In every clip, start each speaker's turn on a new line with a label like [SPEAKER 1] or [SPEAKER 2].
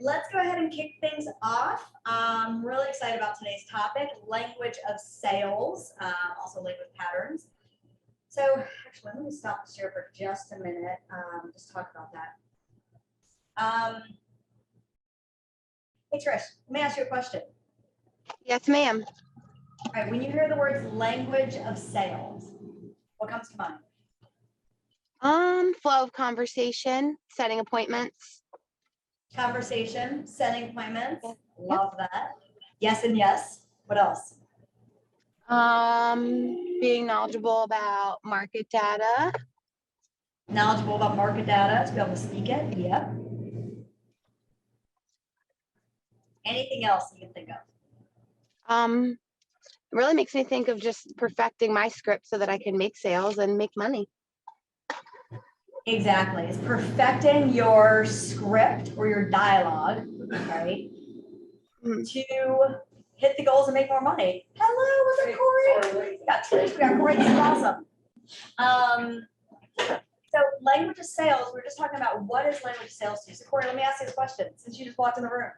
[SPEAKER 1] let's go ahead and kick things off. I'm really excited about today's topic, language of sales, also language patterns. So actually, let me stop the share for just a minute, just talk about that. Hey Trish, let me ask you a question.
[SPEAKER 2] Yes, ma'am.
[SPEAKER 1] All right, when you hear the words language of sales, what comes to mind?
[SPEAKER 2] Flow of conversation, setting appointments.
[SPEAKER 1] Conversation, setting appointments.
[SPEAKER 2] Yep.
[SPEAKER 1] Love that. Yes and yes. What else?
[SPEAKER 2] Being knowledgeable about market data.
[SPEAKER 1] Knowledgeable about market data to be able to speak it. Yep. Anything else you can think of?
[SPEAKER 2] It really makes me think of just perfecting my script so that I can make sales and make money.
[SPEAKER 1] Exactly. It's perfecting your script or your dialogue, right? To hit the goals and make more money. Hello, what's up, Corey? We got Trish, we got Corey. This is awesome. So language of sales, we're just talking about what is language of sales to you. So Corey, let me ask you this question since you just walked in the room.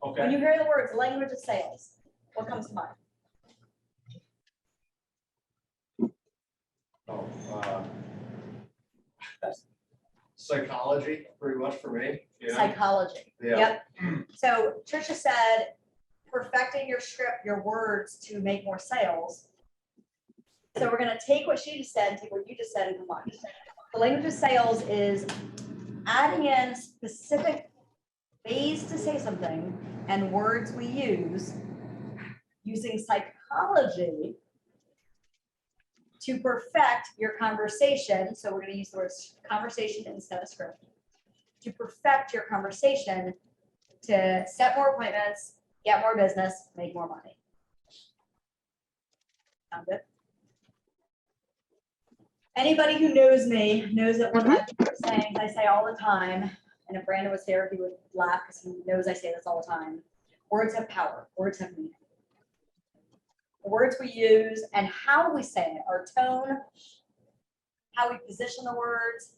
[SPEAKER 3] Okay.
[SPEAKER 1] When you hear the words language of sales, what comes to mind?
[SPEAKER 3] Psychology, pretty much for me. Yeah.
[SPEAKER 1] Psychology.
[SPEAKER 3] Yeah.
[SPEAKER 1] Yep. So Trisha said, perfecting your script, your words to make more sales. So we're going to take what she just said and take what you just said and combine. The language of sales is adding in specific ways to say something and words we use using psychology to perfect your conversation. So we're going to use the word conversation instead of script. To perfect your conversation, to set more appointments, get more business, make more money. Sound good? Anybody who knows me knows that one of my favorite sayings I say all the time, and if Brandon was here, he would laugh because he knows I say this all the time. Words have power. Words have meaning. The words we use and how we say it, our tone, how we position the words,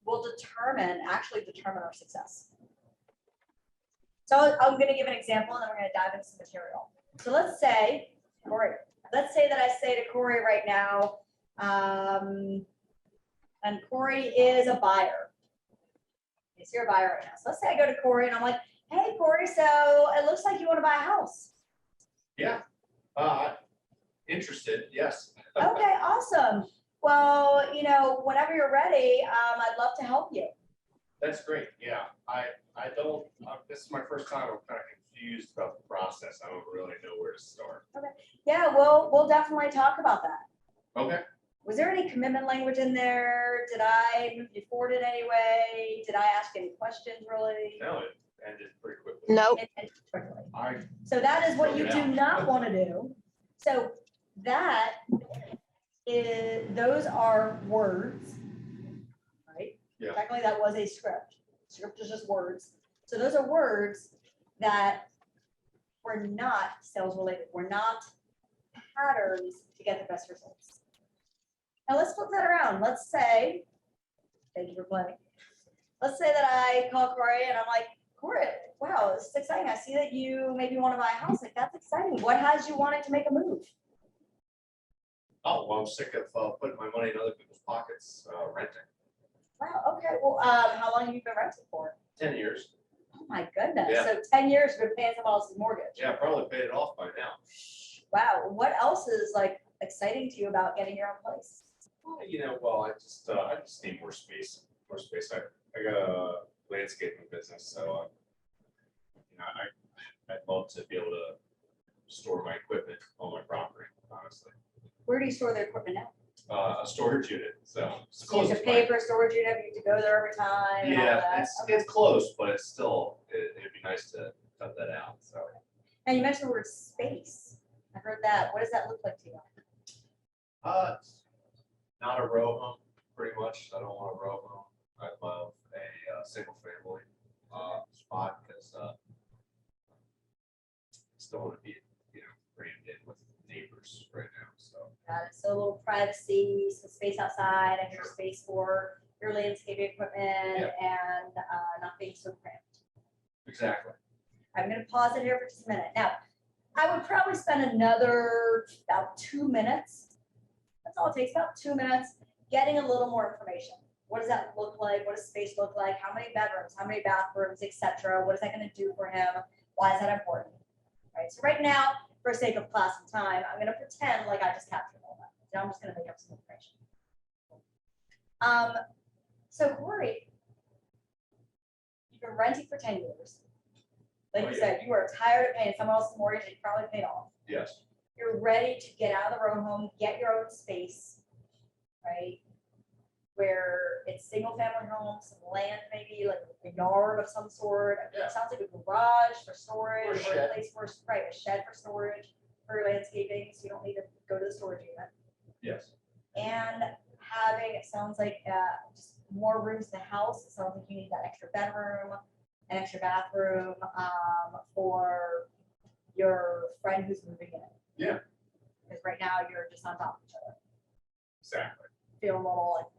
[SPEAKER 1] will actually determine our success. So I'm going to give an example and then we're going to dive into some material. So let's say, Corey, that I say to Corey right now, and Corey is a buyer. Yes, you're a buyer right now. So let's say I go to Corey and I'm like, hey, Corey, so it looks like you want to buy a house.
[SPEAKER 3] Yeah. Interested, yes.
[SPEAKER 1] Okay, awesome. Well, whenever you're ready, I'd love to help you.
[SPEAKER 3] That's great. Yeah. I don't, this is my first time. I'm kind of confused about the process. I don't really know where to start.
[SPEAKER 1] Okay. Yeah, we'll definitely talk about that.
[SPEAKER 3] Okay.
[SPEAKER 1] Was there any commitment language in there? Did I move you forward in any way? Did I ask any questions really?
[SPEAKER 3] No, it ended pretty quickly.
[SPEAKER 2] Nope.
[SPEAKER 1] It ended quickly.
[SPEAKER 3] I
[SPEAKER 1] So that is what you
[SPEAKER 3] Yeah.
[SPEAKER 1] do not want to do. So that is, those are words, right?
[SPEAKER 3] Yeah.
[SPEAKER 1] Technically, that was a script. Script is just words. So those are words that were not sales related. Were not patterns to get the best results. Now let's flip that around. Let's say, thank you for playing. Let's say that I call Corey and I'm like, Corey, wow, this is exciting. I see that you maybe want to buy a house. Like, that's exciting. What has you wanted to make a move?
[SPEAKER 3] Oh, well, I'm sick of putting my money in other people's pockets, renting.
[SPEAKER 1] Wow, okay. Well, how long have you been renting for?
[SPEAKER 3] 10 years.
[SPEAKER 1] Oh my goodness.
[SPEAKER 3] Yeah.
[SPEAKER 1] So 10 years you've been paying someone else's mortgage.
[SPEAKER 3] Yeah, probably paid it off by now.
[SPEAKER 1] Wow. What else is like exciting to you about getting your own place?
[SPEAKER 3] Well, I just need more space. More space. I got a landscaping business, so I'd love to be able to store my equipment on my property, honestly.
[SPEAKER 1] Where do you store the equipment now?
[SPEAKER 3] A storage unit, so it's
[SPEAKER 1] So you
[SPEAKER 3] close.
[SPEAKER 1] have to pay for a storage unit, you have to go there every time. and all
[SPEAKER 3] Yeah,
[SPEAKER 1] that.
[SPEAKER 3] it's close, but it's still, it'd be nice to cut that out, so.
[SPEAKER 1] Now you mentioned the word space. I heard that. What does that look like to you?
[SPEAKER 3] It's not a row home, pretty much. I don't want a row home. I love a single family spot because I still want to be, crammed in with neighbors right now. So
[SPEAKER 1] Got it. So a little privacy, some space outside, and your space for your landscaping equipment, and not being so cramped.
[SPEAKER 3] Exactly.
[SPEAKER 1] I'm gonna pause it here for just a minute. Now, I would probably spend another about 2 minutes. That's all it takes, about 2 minutes, getting a little more information. What does that look like? What does space look like? How many bedrooms, how many bathrooms, etc. What is that gonna do for him? Why is that important? Right, so right now, for sake of class and time, I'm gonna pretend like I just captured all that. So I'm just gonna make up some information. So Corey, you've been renting for 10 years. Like you said, you are tired of paying someone else's mortgage that you probably paid off.
[SPEAKER 3] Yes.
[SPEAKER 1] You're ready to get out of the row home, get your own space, right? Where it's single family homes, some land, maybe like a yard of some sort.
[SPEAKER 3] Yeah.
[SPEAKER 1] It sounds like a garage for storage,
[SPEAKER 3] Or a
[SPEAKER 1] or a
[SPEAKER 3] shed.
[SPEAKER 1] place for, right, a shed for storage, for landscaping, so you don't need to go to the storage unit.
[SPEAKER 3] Yes.
[SPEAKER 1] And having, it sounds like just more rooms in the house. It sounds like you need that extra bedroom, an extra bathroom for your friend who's moving in.
[SPEAKER 3] Yeah.
[SPEAKER 1] Because right now you're just on top of each other.
[SPEAKER 3] Exactly.
[SPEAKER 1] Feel a little like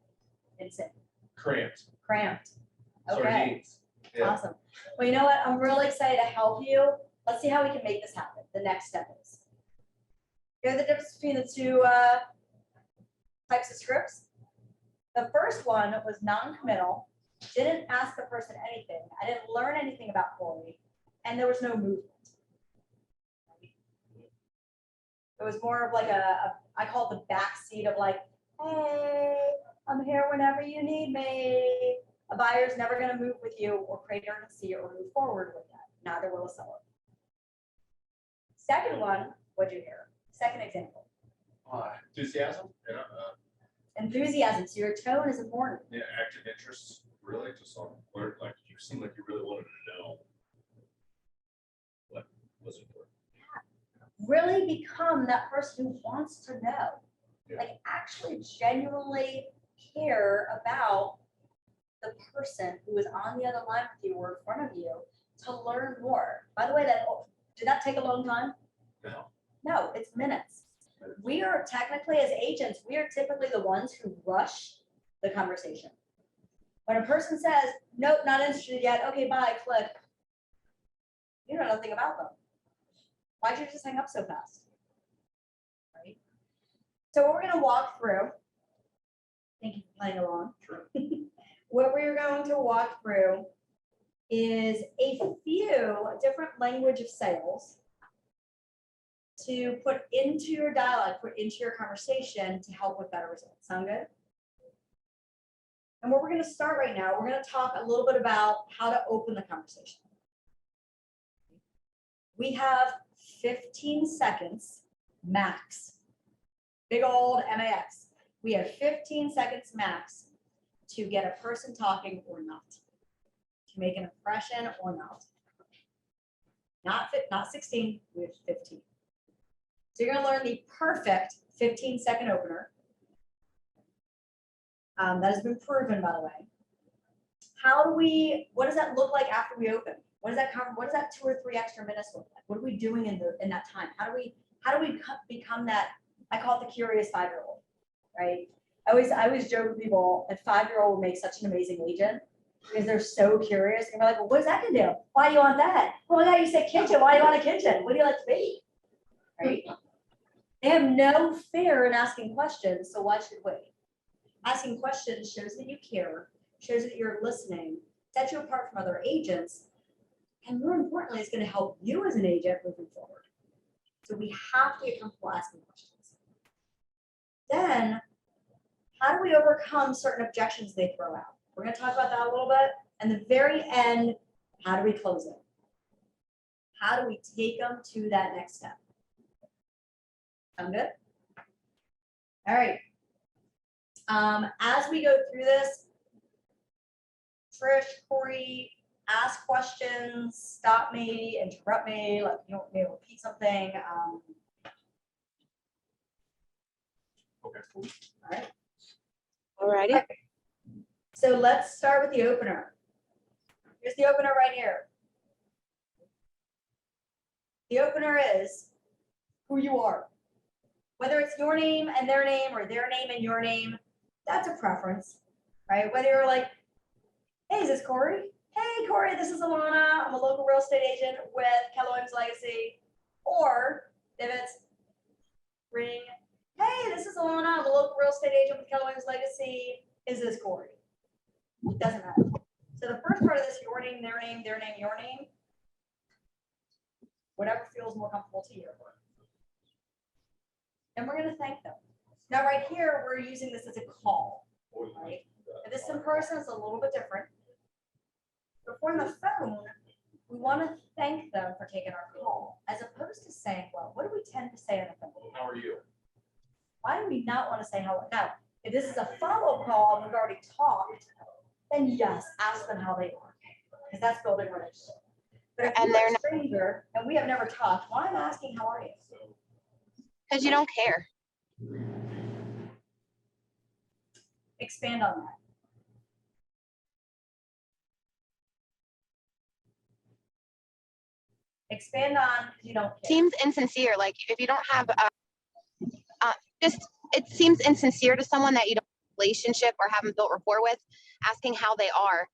[SPEAKER 1] insane,
[SPEAKER 3] Cramped.
[SPEAKER 1] cramped. Okay,
[SPEAKER 3] Sardines. Yeah.
[SPEAKER 1] awesome. Well, you know what? I'm really excited to help you. Let's see how we can make this happen. The next step is. You know the difference between the two types of scripts? The first one was non-committal, didn't ask the person anything. I didn't learn anything about Corey, and there was no movement. It was more of like I call it the back seat of like, hey, I'm here whenever you need me. A buyer's never going to move with you or create urgency or move forward with that. Neither will a seller. Second one, what'd you hear? Second example.
[SPEAKER 3] Enthusiasm. Yeah.
[SPEAKER 1] Enthusiasm. So your tone is important.
[SPEAKER 3] Yeah. Active interests. Really, just on where, like, you seem like you really wanted to know what was important.
[SPEAKER 1] Really become that person who wants to know.
[SPEAKER 3] Yeah.
[SPEAKER 1] Like actually genuinely care about the person who is on the other line with you or in front of you to learn more. By the way, did that take a long time?
[SPEAKER 3] No.
[SPEAKER 1] No, it's minutes. We are technically, as agents, we are typically the ones who rush the conversation. When a person says, nope, not interested yet, okay, bye, click. You know nothing about them. Why'd you just hang up so fast? Right? So what we're gonna walk through, thank you for playing along.
[SPEAKER 3] Sure.
[SPEAKER 1] What we're going to walk through is a few different language of sales to put into your dialogue, put into your conversation to help with better results. Sound good? And what we're going to start right now, we're going to talk a little bit about how to open the conversation. We have 15 seconds max. Big old MAX. We have 15 seconds max to get a person talking or not, to make an impression or not. Not 16, we have 15. So you're going to learn the perfect 15-second opener. That has been proven, by the way. What does that look like after we open? What does that 2 or 3 extra minutes look like? What are we doing in that time? How do we become that? I call it the curious 5-year-old, right? I always joke with people that 5-year-old would make such an amazing agent because they're so curious. And they're like, well, what is that gonna do? Why do you want that? Well, now you said kitchen. Why do you want a kitchen? What do you like to be? Right? They have no fear in asking questions, so why should we? Asking questions shows that you care, shows that you're listening, sets you apart from other agents, and more importantly, it's going to help you as an agent moving forward. So we have to get comfortable asking questions. Then, how do we overcome certain objections they throw out? We're going to talk about that a little bit. And the very end, how do we close it? How do we take them to that next step? Sound good? All right. As we go through this, Trish, Corey, ask questions, stop me, interrupt me, let me repeat something.
[SPEAKER 3] Okay.
[SPEAKER 1] All right.
[SPEAKER 2] Alrighty.
[SPEAKER 1] So let's start with the opener. Here's the opener right here. The opener is who you are. Whether it's your name and their name or their name and your name, that's a preference, right? Whether you're like, hey, is this Corey? Hey, Corey, this is Alana. I'm a local real estate agent with Keller Williams Legacy. Or if it's ring, hey, this is Alana. I'm a local real estate agent with Keller Williams Legacy. Is this Corey? It doesn't matter. So the first part of this, your name, their name, your name. Whatever feels more comfortable to you. And we're going to thank them. Now, right here, we're using this as a call, right? If this in person is a little bit different. But for the phone, we want to thank them for taking our call, as opposed to saying, well, what do we tend to say on the phone?
[SPEAKER 3] How are you?
[SPEAKER 1] Why do we not want to say how? Now, if this is a follow call and we've already talked, then yes, ask them how they are, because that's building relationship. But if
[SPEAKER 2] And
[SPEAKER 1] you're
[SPEAKER 2] they're
[SPEAKER 1] a
[SPEAKER 2] not-
[SPEAKER 1] stranger and we have never talked, why am I asking how are you?
[SPEAKER 2] Because you don't care.
[SPEAKER 1] Expand on that. Expand on, you don't care.
[SPEAKER 2] Seems insincere. Like if you don't have just it seems insincere to someone that you don't have a relationship or haven't built rapport with. Asking how they are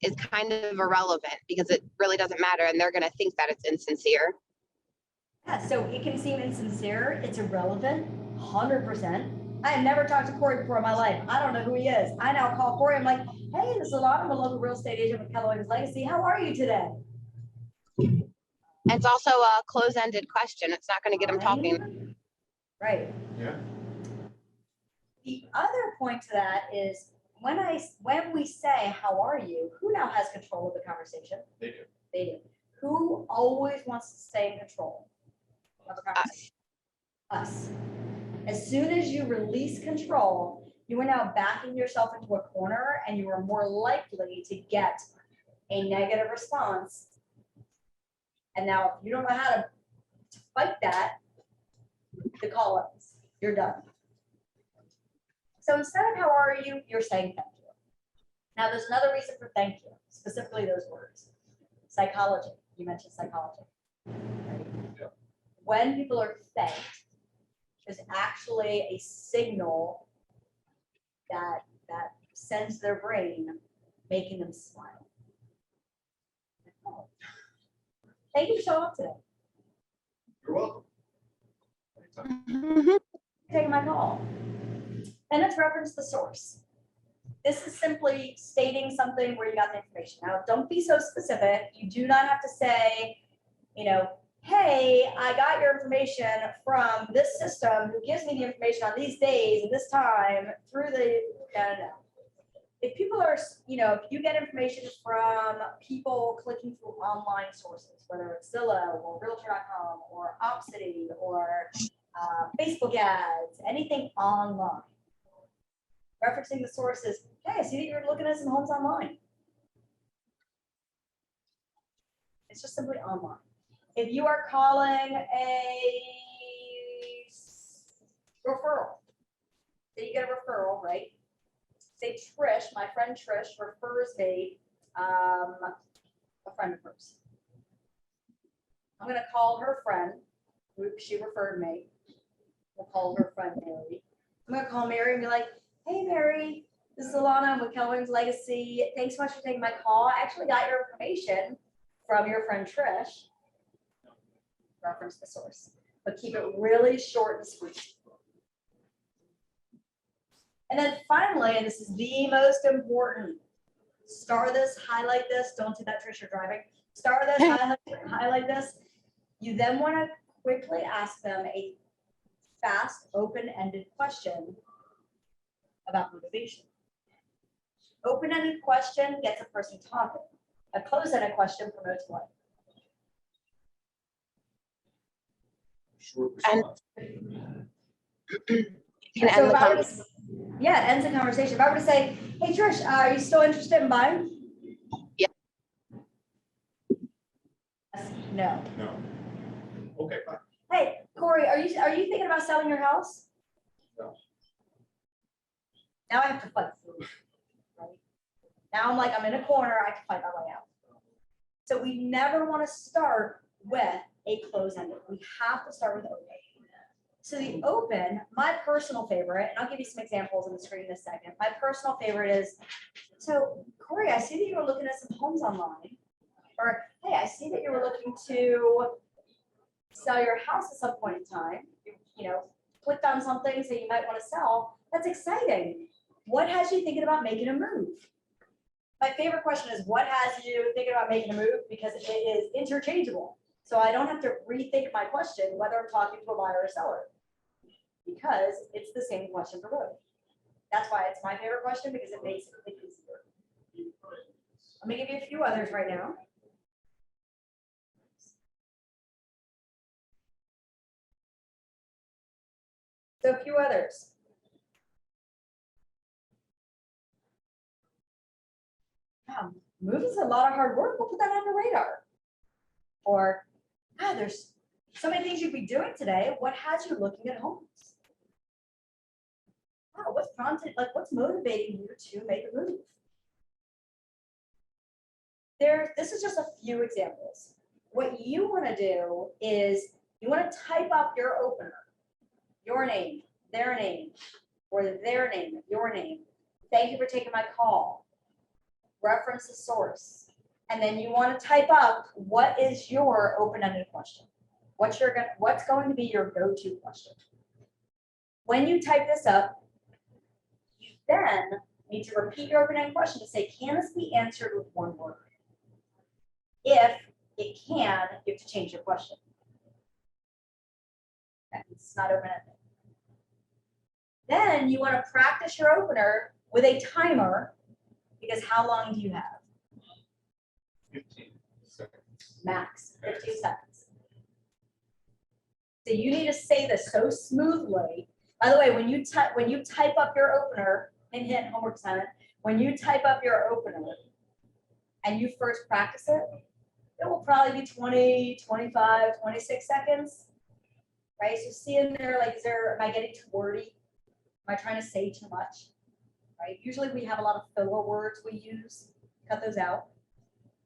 [SPEAKER 2] is kind of irrelevant because it really doesn't matter, and they're going to think that it's insincere.
[SPEAKER 1] Yeah, so it can seem insincere, it's irrelevant, 100%. I have never talked to Corey before in my life. I don't know who he is. I now call Corey. I'm like, hey, this is Alana. I'm a local real estate agent with Keller Williams Legacy. How are you today?
[SPEAKER 2] And it's also a close-ended question. It's not going to get them talking.
[SPEAKER 1] Right.
[SPEAKER 3] Yeah.
[SPEAKER 1] The other point to that is when we say, how are you? Who now has control of the conversation?
[SPEAKER 3] They do.
[SPEAKER 1] They do. Who always wants to stay in control of the conversation? Us. As soon as you release control, you are now backing yourself into a corner and you are more likely to get a negative response. And now if you don't know how to fight that, the call ends. You're done. So instead of how are you, you're saying thank you. Now there's another reason for thank you, specifically those words. Psychology. You mentioned psychology. Right?
[SPEAKER 3] Yeah.
[SPEAKER 1] When people are thanked, there's actually a signal that sends their brain, making them smile. Oh. Thank you for showing up today.
[SPEAKER 3] You're welcome. Anytime.
[SPEAKER 2] Mhm.
[SPEAKER 1] Taking my call. And it's reference the source. This is simply stating something where you got the information. Now, don't be so specific. You do not have to say, you know, hey, I got your information from this system who gives me the information on these days and this time through the, no. If people are, you know, if you get information from people clicking through online sources, whether it's Zillow or Realtor.com or Opcity or Facebook ads, anything online, referencing the sources, hey, I see that you're looking at some homes online. It's just simply online. If you are calling a referral, say you get a referral, right? Say Trish, my friend Trish refers me a friend of hers. I'm gonna call her friend, who she referred me. We'll call her friend Mary. I'm gonna call Mary and be like, hey Mary, this is Alana, I'm with Keller Williams Legacy. Thanks so much for taking my call. I actually got your information from your friend Trish. Reference the source, but keep it really short and sweet. And then finally, and this is the most important, star this, highlight this, don't do that, Trish, you're driving. Star this, highlight this. You then want to quickly ask them a fast, open-ended question about motivation. Open-ended question gets a person talking. A close-ended question promotes what?
[SPEAKER 3] Short
[SPEAKER 2] And-
[SPEAKER 3] response.
[SPEAKER 2] Can
[SPEAKER 1] So
[SPEAKER 2] end the
[SPEAKER 1] if I were to-
[SPEAKER 2] conversation.
[SPEAKER 1] Yeah, it ends the conversation. If I were to say, hey Trish, are you still interested in buying?
[SPEAKER 2] Yeah.
[SPEAKER 1] Yes, no.
[SPEAKER 3] No. Okay, fine.
[SPEAKER 1] Hey, Corey, are you thinking about selling your house?
[SPEAKER 3] No.
[SPEAKER 1] Now I have to fight through it, right? Now I'm like, I'm in a corner, I can fight my way out. So we never want to start with a close-ended. We have to start with open. So the open, my personal favorite, and I'll give you some examples on the screen in a second. My personal favorite is, so Corey, I see that you were looking at some homes online. Or, hey, I see that you were looking to sell your house at some point in time. You know, clicked on some things that you might want to sell. That's exciting. What has you thinking about making a move? My favorite question is, what has you thinking about making a move? Because it is interchangeable. So I don't have to rethink my question whether I'm talking to a buyer or seller, because it's the same question for both. That's why it's my favorite question, because it makes it easier. Let me give you a few others right now. So a few others. Move is a lot of hard work. We'll put that on the radar. Or, there's so many things you'd be doing today. What has you looking at homes? Wow, what's prompted, like what's motivating you to make a move? This is just a few examples. What you want to do is you want to type up your opener, your name, their name, or their name, your name. Thank you for taking my call. Reference the source. And then you want to type up what is your open-ended question. What's going to be your go-to question? When you type this up, you then need to repeat your open-ended question to say, can this be answered with one word? If it can, you have to change your question. Okay, it's not open-ended. Then you want to practice your opener with a timer, because how long do you have?
[SPEAKER 3] 15 seconds.
[SPEAKER 1] Max, 15 seconds. So you need to say this so smoothly. By the way, when you type up your opener, and hit homework assignment, when you type up your opener and you first practice it, it will probably be 20, 25, 26 seconds, right? So see in there, like, am I getting too wordy? Am I trying to say too much, right? Usually we have a lot of filler words we use, cut those out.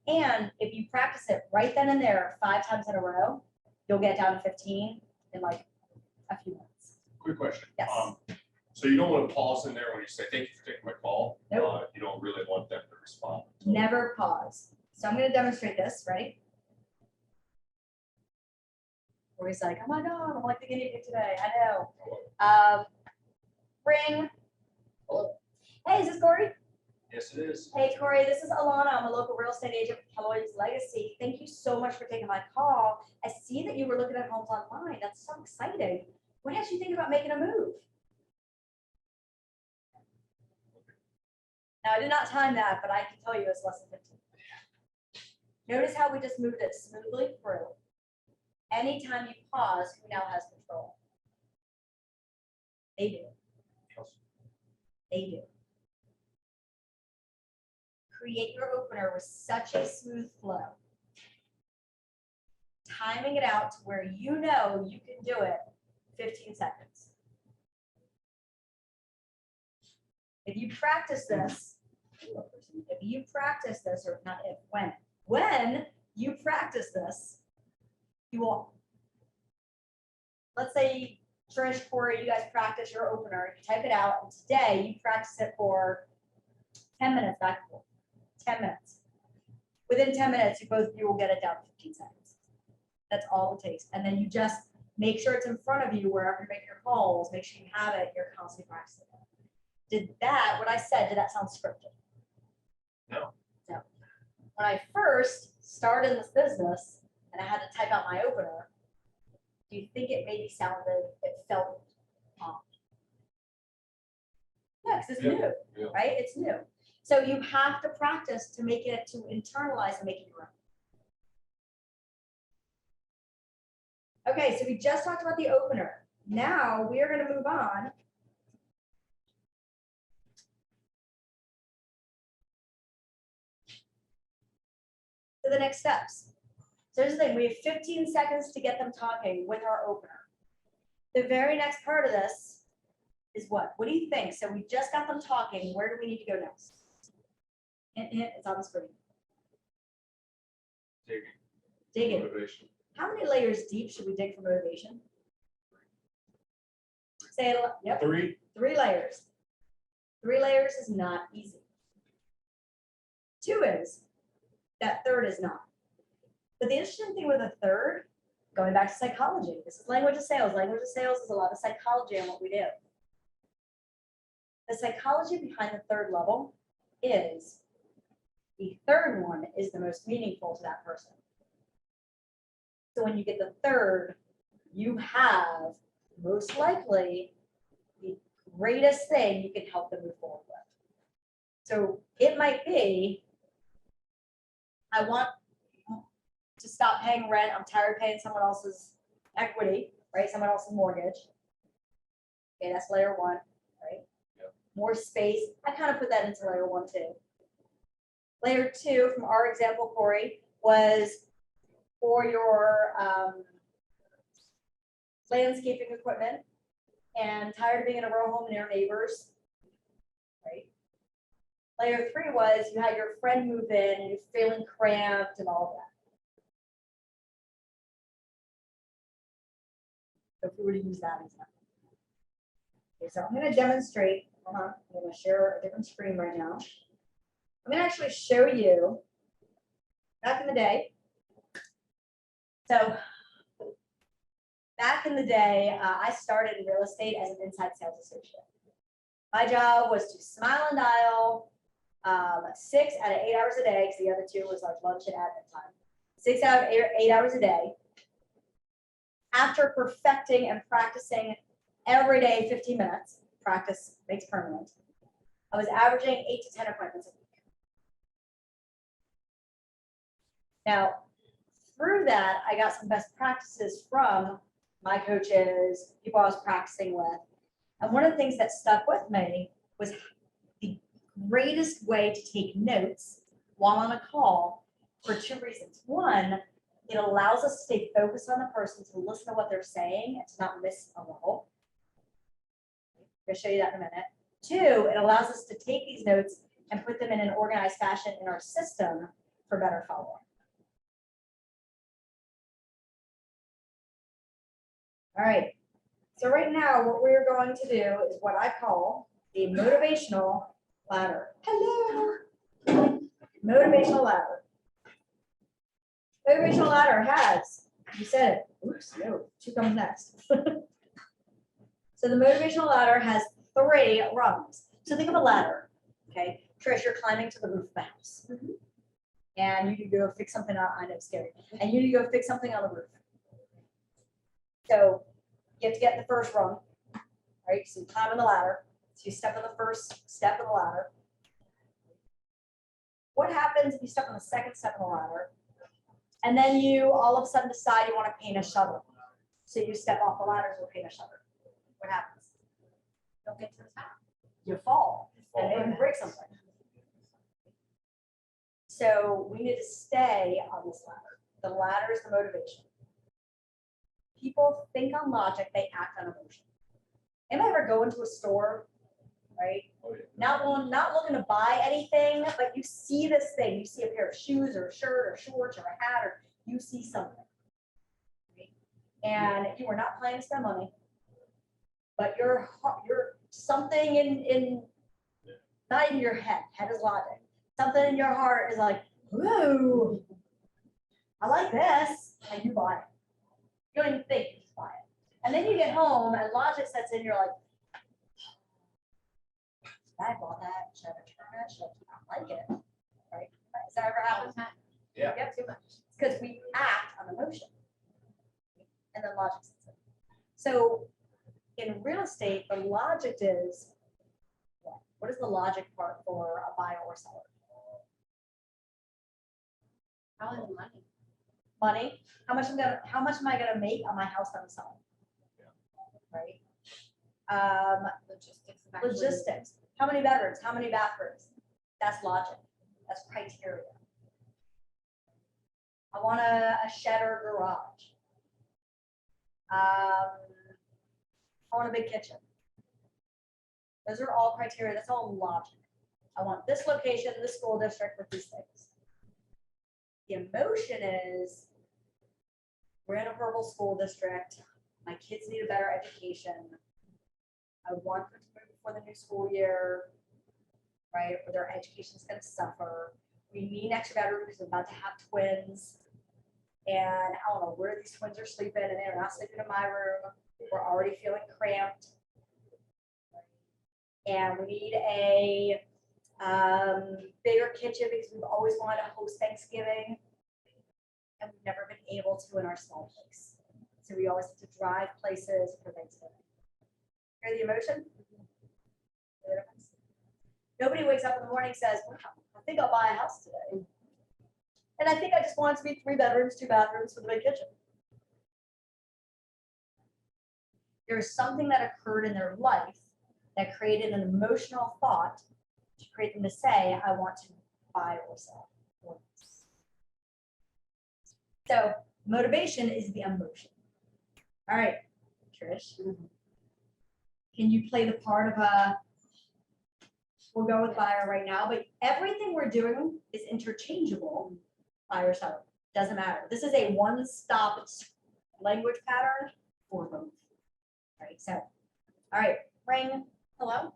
[SPEAKER 1] And if you practice it right then and there 5 times in a row, you'll get down to 15 in like a few minutes.
[SPEAKER 4] Quick question.
[SPEAKER 1] Yes.
[SPEAKER 4] So you don't want to pause in there when you say, thank you for taking my call.
[SPEAKER 1] Nope.
[SPEAKER 4] You don't really want them to respond.
[SPEAKER 1] Never pause. So I'm going to demonstrate this, right? Where he's like, oh my God, I'm like the guinea pig today. I know. Ring. Hello. Hey, is this Corey?
[SPEAKER 3] Yes, it is.
[SPEAKER 1] Hey, Corey, this is Alana. I'm a local real estate agent with Keller Legacy. Thank you so much for taking my call. I see that you were looking at homes online. That's so exciting. What has you think about making a move? Now, I did not time that, but I can tell you it's less than 15. Notice how we just moved it smoothly through. Anytime you pause, who now has control? They do. They do. Create your opener with such a smooth flow. Timing it out to where you know you can do it 15 seconds. If you practice this, or not if, when you practice this, you will, let's say, Trish, Corey, you guys practice your opener, you type it out, and today you practice it for 10 minutes back and forth. 10 minutes. Within 10 minutes, you will get it down to 15 seconds. That's all it takes. And then you just make sure it's in front of you wherever you make your calls. Make sure you have it. You're constantly practicing it. What I said, did that sound scripted?
[SPEAKER 3] No.
[SPEAKER 1] No. When I first started in this business and I had to type out my opener, do you think it maybe it felt off? Yeah, because it's new, right? It's new. So you have to practice to make it, to internalize and make it your own. Okay, so we just talked about the opener. Now we are going to move on to the next steps. So here's the thing, we have 15 seconds to get them talking with our opener. The very next part of this is what? What do you think? So we just got them talking. Where do we need to go next? It's on the screen. Digging.
[SPEAKER 3] Motivation.
[SPEAKER 1] How many layers deep should we dig for motivation? Say it. Yep.
[SPEAKER 4] 3.
[SPEAKER 1] 3 layers. 3 layers is not easy. 2 is. That 3rd is not. But the interesting thing with a third, going back to psychology, this is language of sales. Language of sales is a lot of psychology on what we do. The psychology behind the third level is the third one is the most meaningful to that person. So when you get the third, you have most likely the greatest thing you can help them move forward with. So it might be, I want to stop paying rent. I'm tired of paying someone else's equity, right? Someone else's mortgage. Okay, that's layer one, right?
[SPEAKER 3] Yep.
[SPEAKER 1] More space. I kind of put that into layer one too. Layer two from our example, Corey, was for your landscaping equipment and tired of being in a row home near neighbors, right? Layer three was you had your friend move in and you're feeling cramped and all that. So if we were to use that example. Okay, so I'm going to demonstrate. Hold on, I'm going to share a different screen right now. I'm going to actually show you back in the day. So back in the day, I started in real estate as an inside sales associate. My job was to smile and dial 6 out of 8 hours a day, because the other 2 was like lunch and admin time. 6 out of 8 hours a day. After perfecting and practicing every day 15 minutes, practice makes permanent, I was averaging 8 to 10 appointments a week. Now, through that, I got some best practices from my coaches, people I was practicing with. And one of the things that stuck with me was the greatest way to take notes while on a call for 2 reasons. One, it allows us to stay focused on the person, to listen to what they're saying and to not miss a level. I'll show you that in a minute. 2, it allows us to take these notes and put them in an organized fashion in our system for better follow-up. All right, so right now what we're going to do is what I call the motivational ladder. Hello. Motivational ladder. Motivational ladder has, you said it, oops, no, 2 comes next. So the motivational ladder has 3 rungs. So think of a ladder, okay? Trish, you're climbing to the roof of the house. And you need to go fix something on, I know it's scary. And you need to go fix something on the roof. So you have to get in the first rung, right? So you climb on the ladder. So you step on the first step of the ladder. What happens if you step on the second step of the ladder? And then you all of a sudden decide you want to paint a shutter. So you step off the ladder to paint a shutter. What happens?
[SPEAKER 2] Don't get to the top.
[SPEAKER 1] You fall and maybe break something. So we need to stay on this ladder. The ladder is the motivation. People think on logic, they act on emotion. Anybody ever go into a store, right?
[SPEAKER 3] Oh, yeah.
[SPEAKER 1] Not looking to buy anything, but you see this thing. You see a pair of shoes or a shirt or shorts or a hat, or you see something. Right? And you are not planning to spend money, but you're something in not in your head. Head is logic. Something in your heart is like, whoa, I like this, and you buy it. You don't even think, you just buy it. And then you get home and logic sets in, you're like, I bought that, should I return it, should I not like it, right? Does that ever happen?
[SPEAKER 3] Yeah.
[SPEAKER 1] Yep, too much. Because we act on emotion. And then logic sets in. So in real estate, the logic is, what is the logic part for a buyer or seller?
[SPEAKER 2] Probably the money.
[SPEAKER 1] Money. How much am I gonna make on my house that I'm selling? Right?
[SPEAKER 2] Logistics. of actually-
[SPEAKER 1] Logistics. How many bedrooms? How many bathrooms? That's logic. That's criteria. I want a shed or garage. I want a big kitchen. Those are all criteria. That's all logic. I want this location, this school district with these things. The emotion is, we're in a purple school district. My kids need a better education. I want them to move before the new school year, right? Or their education is going to suffer. We need an extra bedroom because we're about to have twins. And I don't know where these twins are sleeping, and they're not sleeping in my room. We're already feeling cramped. And we need a bigger kitchen because we've always wanted to host Thanksgiving. And we've never been able to in our small place. So we always have to drive places for Thanksgiving. Hear the emotion? Hear the difference? Nobody wakes up in the morning and says, wow, I think I'll buy a house today. And I think I just want it to be 3 bedrooms, 2 bathrooms with a big kitchen. There's something that occurred in their life that created an emotional thought to create them to say, I want to buy or sell. So motivation is the emotion. All right, Trish, can you play the part of we'll go with buyer right now, but everything we're doing is interchangeable, buyer, seller, doesn't matter. This is a one-stop language pattern for both. Right, so, all right, ring. Hello.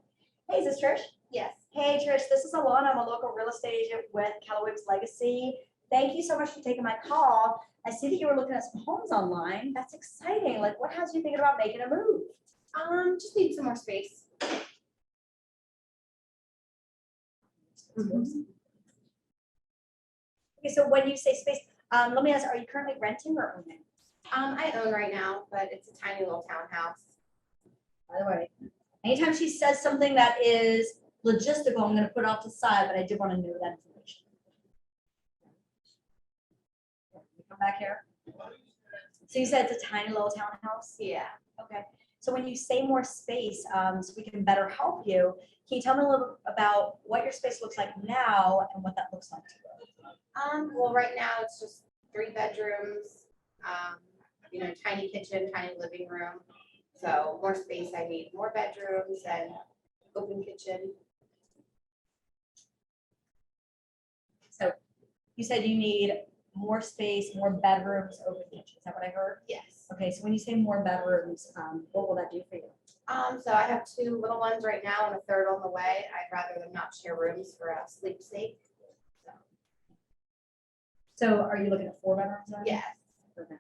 [SPEAKER 1] Hey, is this Trish?
[SPEAKER 2] Yes.
[SPEAKER 1] Hey, Trish, this is Alana. I'm a local real estate agent with Keller Williams Legacy. Thank you so much for taking my call. I see that you were looking at some homes online. That's exciting. Like, what has you thinking about making a move?
[SPEAKER 2] Just need some more space.
[SPEAKER 1] Okay, so when you say space, let me ask, are you currently renting or owning?
[SPEAKER 2] I own right now, but it's a tiny little townhouse.
[SPEAKER 1] By the way, anytime she says something that is logistical, I'm gonna put it off to the side, but I did want to know that information. Come back here. So you said it's a tiny little townhouse?
[SPEAKER 2] Yeah.
[SPEAKER 1] Okay, so when you say more space, so we can better help you, can you tell me a little bit about what your space looks like now and what that looks like to you?
[SPEAKER 2] Well, right now it's just 3 bedrooms, tiny kitchen, tiny living room. So more space, I need more bedrooms and open kitchen.
[SPEAKER 1] So you said you need more space, more bedrooms, open kitchen. Is that what I heard?
[SPEAKER 2] Yes.
[SPEAKER 1] Okay, so when you say more bedrooms, what will that do for you?
[SPEAKER 2] So I have 2 little ones right now and a third on the way. I'd rather them not share rooms for sleep sake.
[SPEAKER 1] So are you looking at 4 bedrooms then?
[SPEAKER 2] Yes.
[SPEAKER 1] Okay.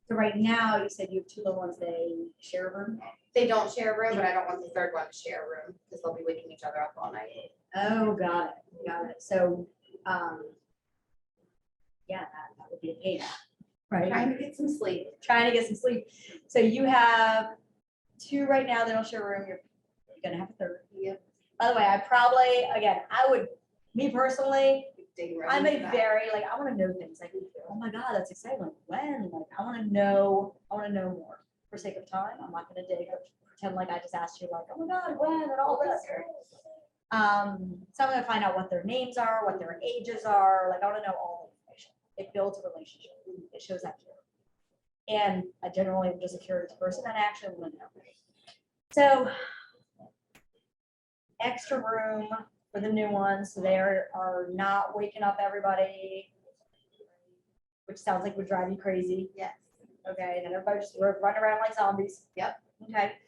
[SPEAKER 1] So right now, you said you have 2 little ones, they share a room?
[SPEAKER 2] They don't share a room, but I don't want the third one to share a room because they'll be waking each other up all night.
[SPEAKER 1] Oh, got it. So, yeah, that would be a pain, right?
[SPEAKER 2] Trying to get some sleep.
[SPEAKER 1] Trying to get some sleep. So you have 2 right now, they don't share a room, you're gonna have a third.
[SPEAKER 2] Yep.
[SPEAKER 1] By the way, me personally,
[SPEAKER 2] Dig right
[SPEAKER 1] I'm
[SPEAKER 2] into
[SPEAKER 1] a
[SPEAKER 2] that.
[SPEAKER 1] very, like, I wanna know things, like, oh my God, that's exciting, like, when, like, I wanna know more. For sake of time, I'm not gonna dig or pretend like I just asked you, like, oh my God, when, and all this. So I'm gonna find out what their names are, what their ages are, like, I wanna know all the information. It builds a relationship, it shows that care. And I generally am just a curious person, and I actually wanna know. So, extra room for the new ones, so they are not waking up everybody, which sounds like would drive you crazy.
[SPEAKER 2] Yes.
[SPEAKER 1] Okay, then everybody just run around like zombies.
[SPEAKER 2] Yep.
[SPEAKER 1] Okay.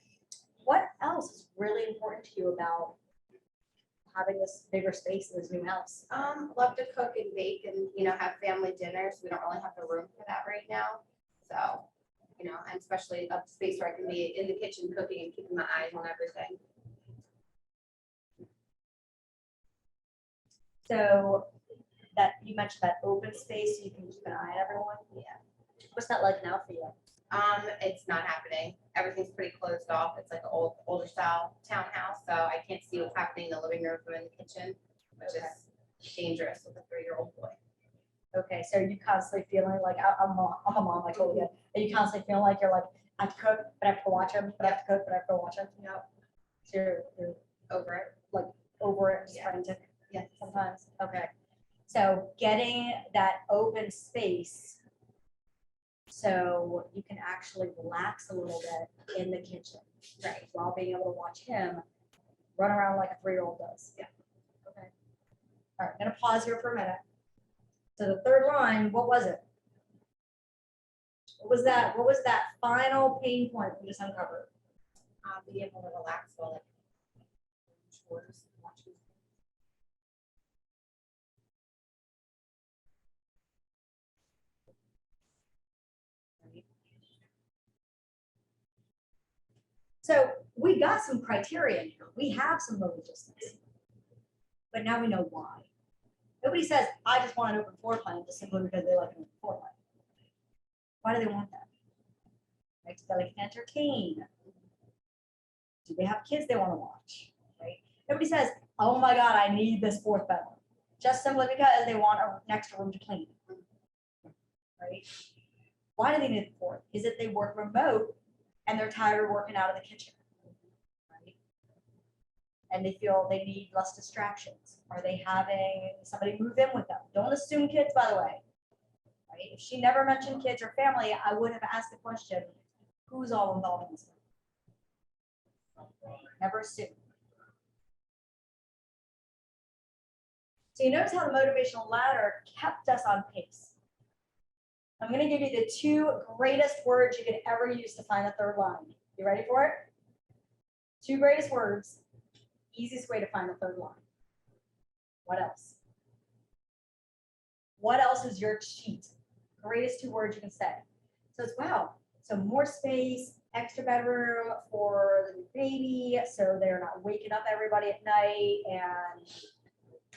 [SPEAKER 1] What else is really important to you about having this bigger space in this new house?
[SPEAKER 2] Love to cook and bake and, have family dinners. We don't really have the room for that right now. So, and especially a space where I can be in the kitchen cooking and keeping my eyes on everything.
[SPEAKER 1] So that you mentioned that open space, so you can keep an eye on everyone.
[SPEAKER 2] Yeah.
[SPEAKER 1] What's that like now for you?
[SPEAKER 2] It's not happening. Everything's pretty closed off. It's like an older style townhouse, so I can't see what's happening in the living room or in the kitchen, which is dangerous with a 3-year-old boy.
[SPEAKER 1] Okay, so you constantly feeling like I'm a mom, I totally get it. Are you constantly feeling like you're like, I have to cook, but I have to watch him, but I have to cook, but I have to watch him?
[SPEAKER 2] Yep.
[SPEAKER 1] So you're
[SPEAKER 2] Over it.
[SPEAKER 1] over it, just
[SPEAKER 2] Yeah.
[SPEAKER 1] frantic
[SPEAKER 2] Yes.
[SPEAKER 1] sometimes. Okay. So getting that open space so you can actually relax a little bit in the kitchen,
[SPEAKER 2] Right.
[SPEAKER 1] while being able to watch him run around like a 3-year-old does.
[SPEAKER 2] Yeah.
[SPEAKER 1] Okay. All right, gonna pause here for a minute. So the third line, what was it? What was that final pain point we just uncovered?
[SPEAKER 2] Be able to relax while like chores, watching.
[SPEAKER 1] So we got some criteria here. We have some low resistance. But now we know why. Nobody says, I just want an open floor plan just simply because they like an open floor plan. Why do they want that? Right? So they can entertain. Do they have kids they want to watch? Right? Nobody says, oh my God, I need this fourth bedroom. Just simply because they want an extra room to clean. Right? Why do they need the fourth? Is it they work remote and they're tired of working out of the kitchen? Right? And they feel they need less distractions. Are they having somebody move in with them? Don't assume kids, by the way. Right? If she never mentioned kids or family, I would have asked the question, who's all involved in this? Never assume. So you notice how the motivational ladder kept us on pace. I'm going to give you the two greatest words you could ever use to find the third line. You ready for it? Two greatest words, easiest way to find the third line. What else? What else is your cheat? Greatest two words you can say. So it's wow. So more space, extra bedroom for the new baby, so they're not waking up everybody at night and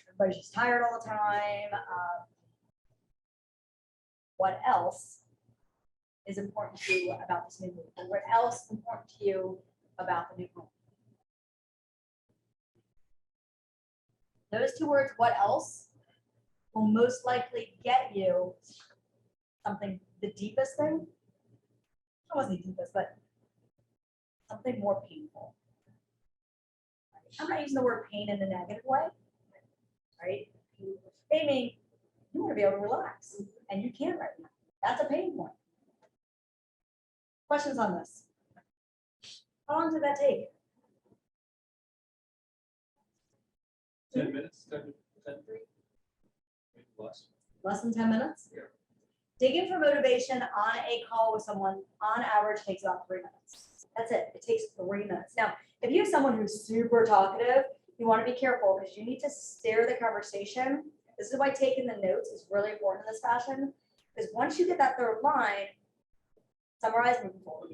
[SPEAKER 1] everybody's just tired all the time. What else is important to you about this new move? Or what else is important to you about the new home? Those two words, what else, will most likely get you something, the deepest thing. It wasn't the deepest, but something more painful. I'm not using the word pain in a negative way, right? Meaning you want to be able to relax, and you can't right now. That's a pain point. Questions on this? How long did that take?
[SPEAKER 4] 10 minutes, 10, maybe less.
[SPEAKER 1] Less than 10 minutes?
[SPEAKER 4] Yeah.
[SPEAKER 1] Digging for motivation on a call with someone on average takes about 3 minutes. That's it. It takes 3 minutes. Now, if you have someone who's super talkative, you want to be careful because you need to steer the conversation. This is why taking the notes is really important in this fashion. Because once you get that third line, summarize moving forward.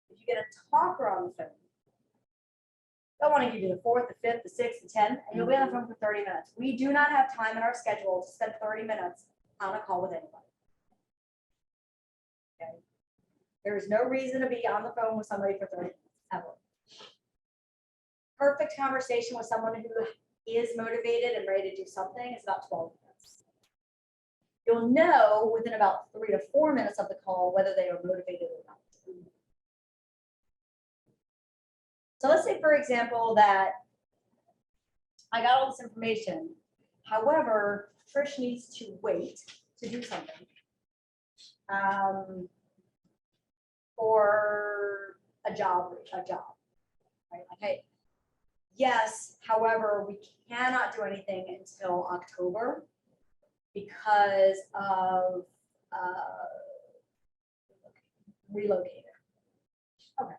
[SPEAKER 1] If you get a talker on the phone, they'll want to give you the fourth, the fifth, the sixth, the 10th, and you'll be on the phone for 30 minutes. We do not have time in our schedule to spend 30 minutes on a call with anybody. Okay? There is no reason to be on the phone with somebody for 30 minutes, ever. Perfect conversation with someone who is motivated and ready to do something is about 12 minutes. You'll know within about 3 to 4 minutes of the call whether they are motivated or not. So let's say, for example, that I got all this information. However, Trish needs to wait to do something for a job, right? Okay. Yes, however, we cannot do anything until October because of relocating. Okay.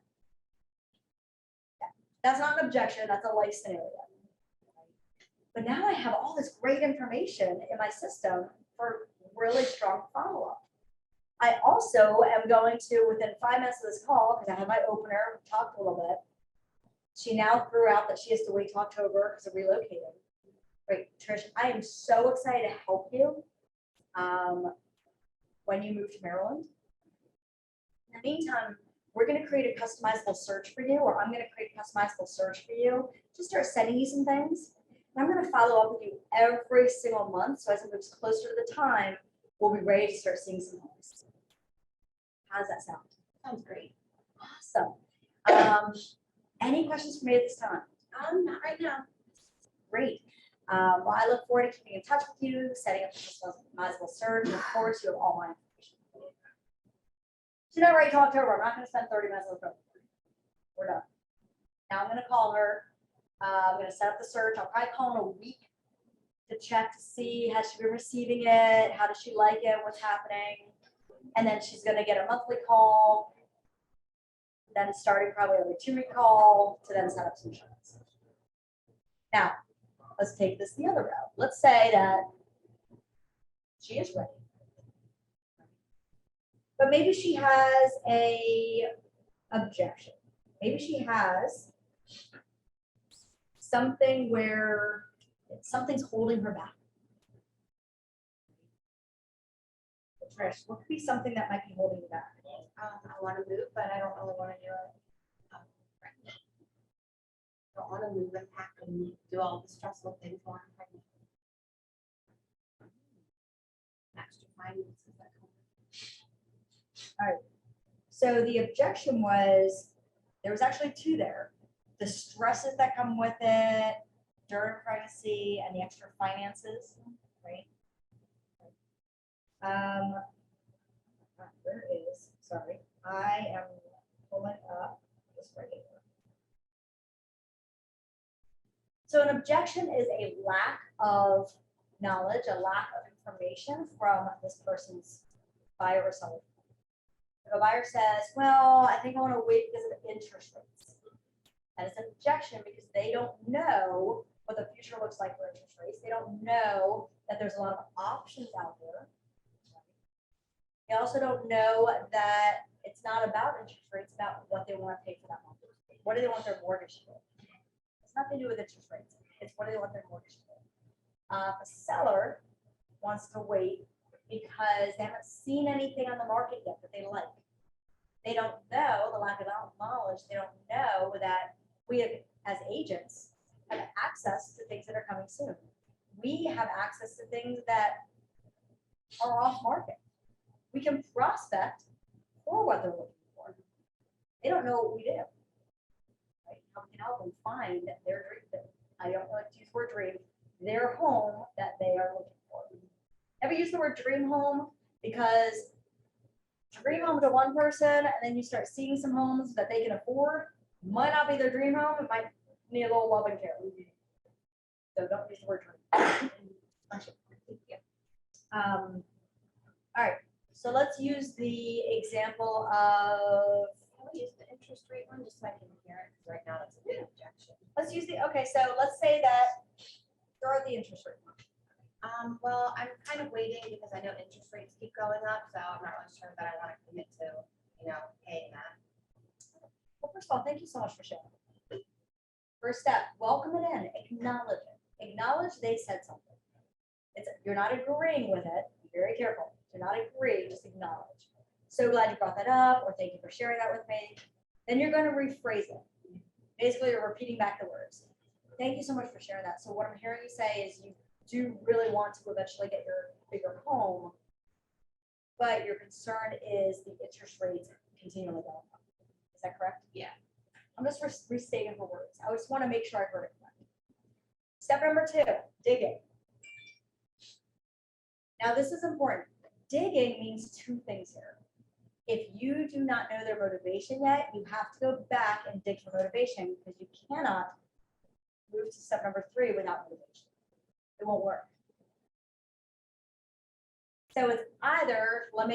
[SPEAKER 1] Yeah. That's not an objection, that's a life scenario. But now I have all this great information in my system for really strong follow-up. I also am going to, within 5 minutes of this call, because I have my opener, we talked a little bit, she now threw out that she has to wait till October because of relocating. Great, Trish, I am so excited to help you when you move to Maryland. In the meantime, we're going to create a customizable search for you, or I'm going to create a customizable search for you. Just start sending you some things. And I'm going to follow up with you every single month. So as it moves closer to the time, we'll be ready to start seeing some homes. How does that sound? Sounds great. Awesome. Any questions for me at this time?
[SPEAKER 5] Not right now.
[SPEAKER 1] Great. Well, I look forward to keeping in touch with you, setting up the customizable search, and of course, you have all my information. So now, right to October, I'm not going to spend 30 minutes on the phone. We're done. Now I'm going to call her. I'm going to set up the search. I'll probably call in a week to check to see has she been receiving it, how does she like it, what's happening, and then she's going to get a monthly call. Then starting probably every 2-week call to then set up some shots. Now, let's take this the other route. Let's say that she is ready. But maybe she has a objection. maybe she has something where something's holding her back. Trish, what could be something that might be holding you back?
[SPEAKER 5] I want to move, but I don't really want to do it. Right now. I don't want to move and pack and do all the stressful things while I'm pregnant. Extra finances that come.
[SPEAKER 1] So the objection was, there was actually two there. The stresses that come with it during pregnancy and the extra finances, right? Where is, sorry, I am pulling up this right here. So an objection is a lack of knowledge, a lack of information from this person's buyer or seller. If a buyer says, well, I think I want to wait because of the interest rates. That is an objection because they don't know what the future looks like for interest rates. They don't know that there's a lot of options out there. They also don't know that it's not about interest rates, about what they want to pay for that mortgage. What do they want their mortgage to be? It's nothing to do with interest rates. It's what do they want their mortgage to be. A seller wants to wait because they haven't seen anything on the market yet that they like. They don't know, the lack of knowledge, they don't know that we have, as agents, have access to things that are coming soon. We have access to things that are off market. We can prospect for what they're looking for. They don't know what we do. Right? How we can help them find their dream. I don't like to use the word dream, their home that they are looking for. Ever use the word dream home? Because dream home to one person, and then you start seeing some homes that they can afford. Might not be their dream home. It might need a little love and care. So don't use the word dream. All right. So let's use the example of.
[SPEAKER 5] Can we use the interest rate one just so I can hear it? Because right now that's a big objection.
[SPEAKER 1] Let's use the. Okay, so let's say that throw out the interest rate one.
[SPEAKER 5] Well, I'm kind of waiting because I know interest rates keep going up, so I'm not really sure that I want to commit to, paying that.
[SPEAKER 1] Well, first of all, thank you so much for sharing. First step, welcome it in, acknowledge it. Acknowledge they said something. You're not agreeing with it. Be very careful. Do not agree, just acknowledge. So glad you brought that up, or thank you for sharing that with me. Then you're going to rephrase it. Basically, you're repeating back the words. Thank you so much for sharing that. So what I'm hearing you say is you do really want to eventually get your bigger home, but your concern is the interest rates continually going up. Is that correct?
[SPEAKER 5] Yeah.
[SPEAKER 1] I'm just restating her words. I just want to make sure I heard it correct. Step number 2, digging. Now this is important. Digging means 2 things here. If you do not know their motivation yet, you have to go back and dig for motivation because you cannot move to step number 3 without motivation. It won't work. So it's either, when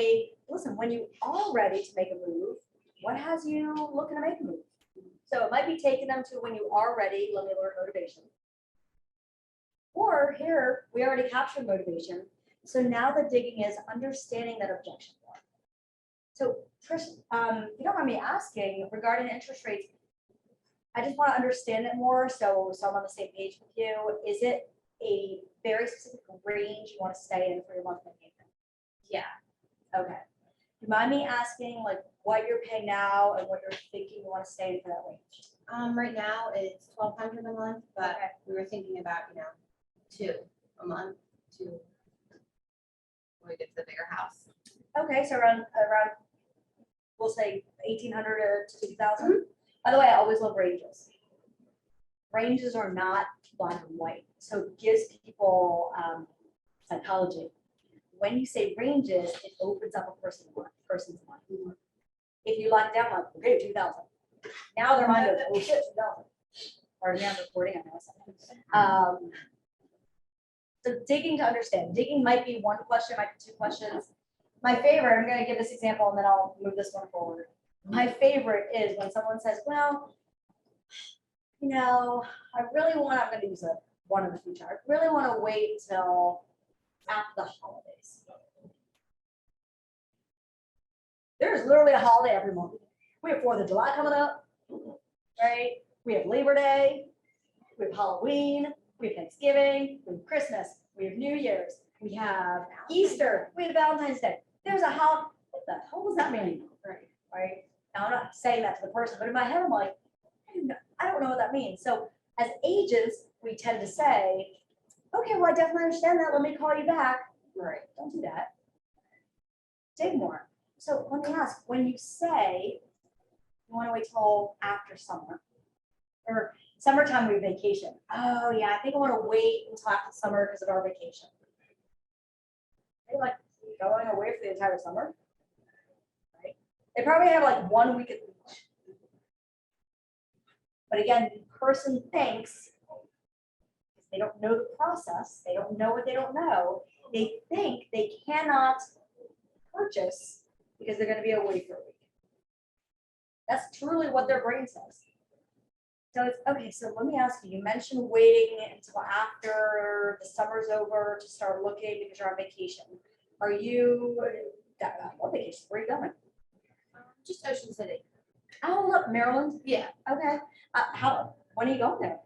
[SPEAKER 1] you are ready to make a move, what has you looking to make a move? So it might be taking them to when you are ready, let me learn motivation. Or here, we already captured motivation. So now the digging is understanding that objection more. So Trish, if you don't mind me asking regarding interest rates, I just want to understand it more so I'm on the same page with you. Is it a very specific range you want to stay in for your monthly payment?
[SPEAKER 5] Yeah.
[SPEAKER 1] Okay. Do you mind me asking like what you're paying now and what you're thinking you want to stay in for that range?
[SPEAKER 5] Right now it's $1,200 a month, but
[SPEAKER 1] Okay.
[SPEAKER 5] we were thinking about, $2 a month to when we get to the bigger house.
[SPEAKER 1] Okay, so around we'll say 1,800 to 2,000. By the way, I always love ranges. Ranges are not black and white, so it gives people psychology. When you say ranges, it opens up a person's mind. If you lock down like, okay, 2,000. Now their mind goes, oh shit, 2,000. Or I'm recording, I know. So digging to understand. Digging might be 1 question, might be 2 questions. My favorite, I'm going to give this example and then I'll move this one forward. My favorite is when someone says, well, I really want, I'm going to use one in the future. I really want to wait till after the holidays. There's literally a holiday every month. We have 4th of July coming up. right? We have Labor Day, we have Halloween, we have Thanksgiving, we have Christmas, we have New Year's, we have Easter, we have Valentine's Day. There's a what the hell does that mean? Right? Now, I'm not saying that to the person, but in my head, I'm like, I don't know what that means. So as agents, we tend to say, okay, well, I definitely understand that. Let me call you back. Right. Don't do that. Dig more. So let me ask, when you say you want to wait till after summer, or summertime we vacation. Oh yeah, I think I want to wait until after summer because of our vacation. They like going away for the entire summer, right? They probably have like 1 week at the beach. But again, the person thinks, because they don't know the process, they don't know what they don't know, they think they cannot purchase because they're going to be away for a week. That's truly what their brain says. So it's, okay, so let me ask you, you mentioned waiting until after the summer's over to start looking because you're on vacation. Are you, what vacation? Where are you going?
[SPEAKER 5] Just Ocean City.
[SPEAKER 1] Oh, look, Maryland?
[SPEAKER 5] Yeah,
[SPEAKER 1] Okay. When are you going there?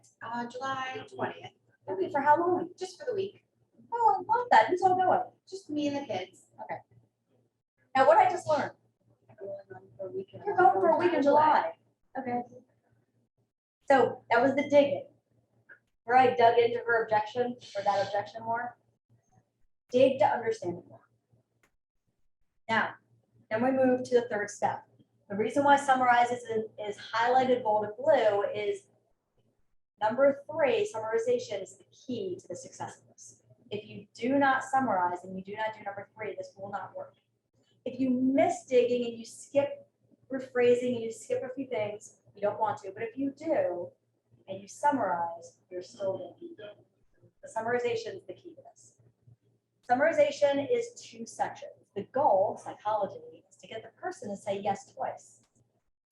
[SPEAKER 5] July 20th,
[SPEAKER 1] Okay, for how long?
[SPEAKER 5] just for the week.
[SPEAKER 1] Oh, I love that. Who's all going?
[SPEAKER 5] Just me and the kids.
[SPEAKER 1] Now, what I just learned, you're going for a week in July. Okay. So that was the digging, where I dug into her objection, or that objection more. Dig to understand it more. Now, then we move to the third step. The reason why summarize is highlighted bold and blue is number 3, summarization is the key to the success of this. If you do not summarize and you do not do number 3, this will not work. If you miss digging and you skip rephrasing and you skip a few things, you don't want to, but if you do and you summarize, you're still in. The summarization is the key to this. Summarization is 2 sections. The goal, psychology, is to get the person to say yes twice.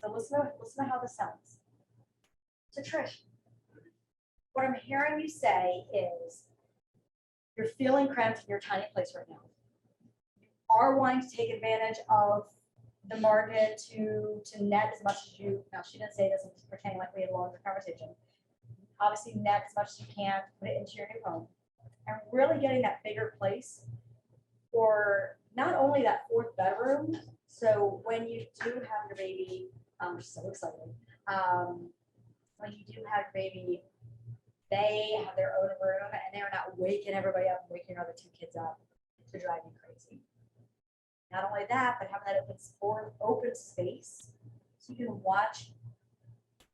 [SPEAKER 1] So listen to how this sounds. So Trish, what I'm hearing you say is you're feeling cramped in your tiny place right now. You are wanting to take advantage of the market to net as much as you, now she didn't say this, I'm just pretending like we had a longer conversation. Obviously net as much as you can, put it into your new home. And really getting that bigger place for not only that 4th bedroom, so when you do have your baby, I'm so excited. When you do have your baby, they have their own room and they're not waking everybody up and waking your other 2 kids up to drive you crazy. Not only that, but having that open space so you can watch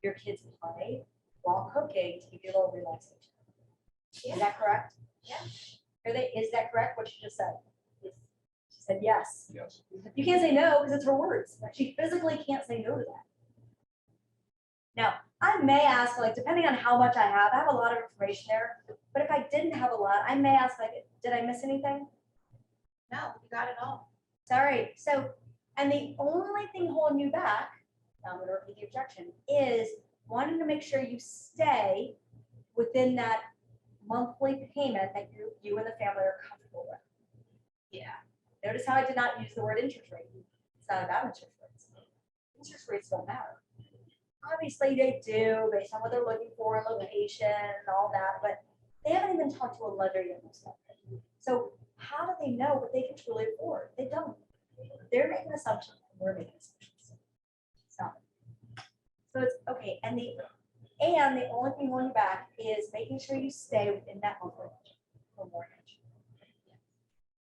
[SPEAKER 1] your kids play while cooking to give you a little relaxation. Is that correct?
[SPEAKER 5] Yeah.
[SPEAKER 1] Is that correct, what she just said? Yes. She said yes.
[SPEAKER 4] Yes.
[SPEAKER 1] You can't say no because it's her words. She physically can't say no to that. Now, I may ask, like, depending on how much I have a lot of information there, but if I didn't have a lot, I may ask, like, did I miss anything?
[SPEAKER 5] No, you got it all.
[SPEAKER 1] Sorry. So, and the only thing holding you back, now I'm going to repeat the objection, is wanting to make sure you stay within that monthly payment that you and the family are comfortable with.
[SPEAKER 5] Yeah.
[SPEAKER 1] Notice how I did not use the word interest rate. It's not about interest rates. Interest rates don't matter. Obviously they do based on what they're looking for, location and all that, but they haven't even talked to a lender yet. So how do they know what they can truly afford? They don't. They're making assumptions and we're making assumptions. So it's okay. And the only thing holding you back is making sure you stay within that monthly for mortgage.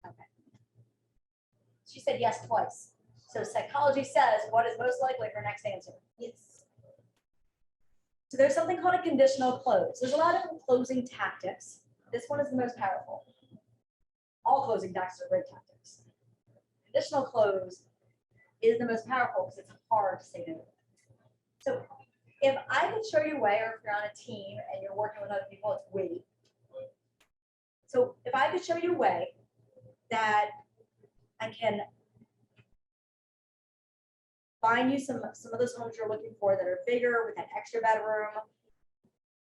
[SPEAKER 1] Okay. She said yes twice. So psychology says what is most likely her next answer? Yes. So there's something called a conditional close. There's a lot of closing tactics. This one is the most powerful. All closing tactics are great tactics. Conditional close is the most powerful because it's hard to say no. So if I could show you a way, or if you're on a team and you're working with other people, it's wait. So if I could show you a way that I can find you some of those homes you're looking for that are bigger with that extra bedroom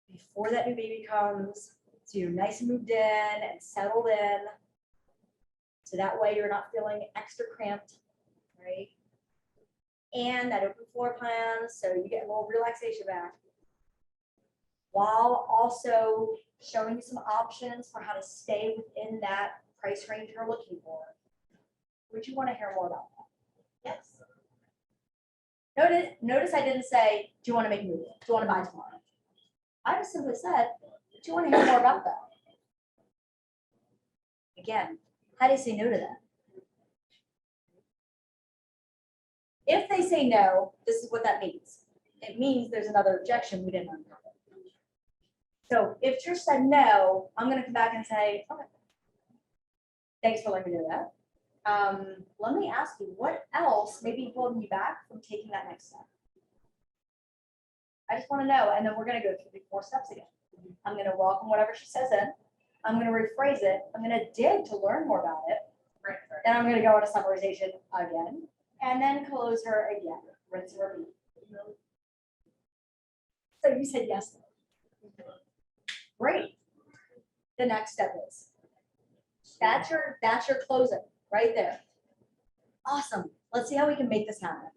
[SPEAKER 1] before that new baby comes, so you're nice and moved in and settled in. So that way you're not feeling extra cramped, right? and that open floor plan, so you get a little relaxation back. While also showing you some options for how to stay within that price range you're looking for. Would you want to hear more about that?
[SPEAKER 5] Yes.
[SPEAKER 1] Notice I didn't say, do you want to make a move? Do you want to buy tomorrow? I just simply said, do you want to hear more about that? Again, how do you say no to that? If they say no, this is what that means. It means there's another objection we didn't uncover. So if Trish said no, I'm gonna come back and say, okay. Thanks for letting me know that. Let me ask you, what else may be holding you back from taking that next step? I just wanna know, and then we're gonna go through the 4 steps again. I'm gonna welcome whatever she says in. I'm gonna rephrase it. I'm gonna dig to learn more about it.
[SPEAKER 5] Right.
[SPEAKER 1] Then I'm gonna go into summarization again, and then close her again, rinse and repeat. So you said yes. Great. The next step is, that's your closing, right there. Awesome. Let's see how we can make this happen.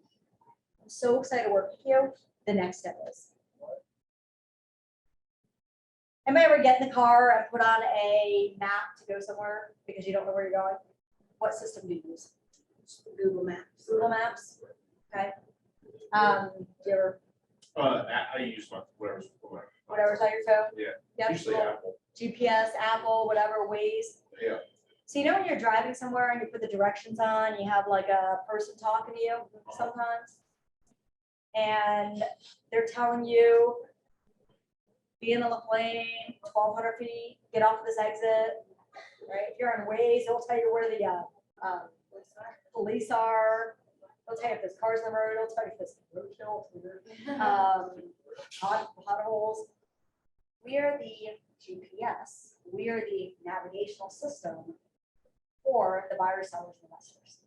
[SPEAKER 1] I'm so excited to work with you. The next step is. Anybody ever get in the car and put on a map to go somewhere because you don't know where you're going? What system do you use?
[SPEAKER 5] Google Maps.
[SPEAKER 1] Google Maps? Okay. Do you ever,
[SPEAKER 4] I use my,
[SPEAKER 1] whatever's on your phone?
[SPEAKER 4] Yeah,
[SPEAKER 1] Yep,
[SPEAKER 4] usually
[SPEAKER 1] little
[SPEAKER 4] Apple.
[SPEAKER 1] GPS, Apple, whatever, Waze.
[SPEAKER 4] Yeah.
[SPEAKER 1] So you know when you're driving somewhere and you put the directions on, you have like a person talking to you sometimes? And they're telling you, be in the left lane, 1,200 feet, get off this exit, right? If you're on Waze, they'll tell you where the police are. They'll tell you if there's cars on the road, they'll tell you if there's roadkill, potholes. We are the GPS. We are the navigational system for the buyers, sellers, and investors.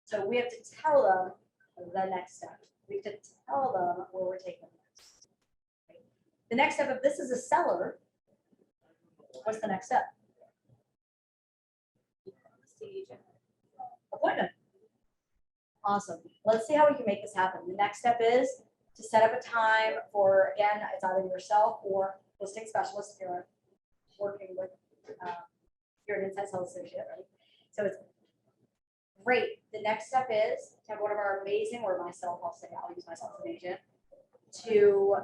[SPEAKER 1] So we have to tell them the next step. We have to tell them where we're taking them next. The next step, if this is a seller, what's the next step? Appointment. Awesome. Let's see how we can make this happen. The next step is to set up a time for, again, it's either yourself or listing specialist if you're working with, you're an inside sales associate, right? So it's great. The next step is to have one of our amazing, or myself, I'll use myself as an agent, to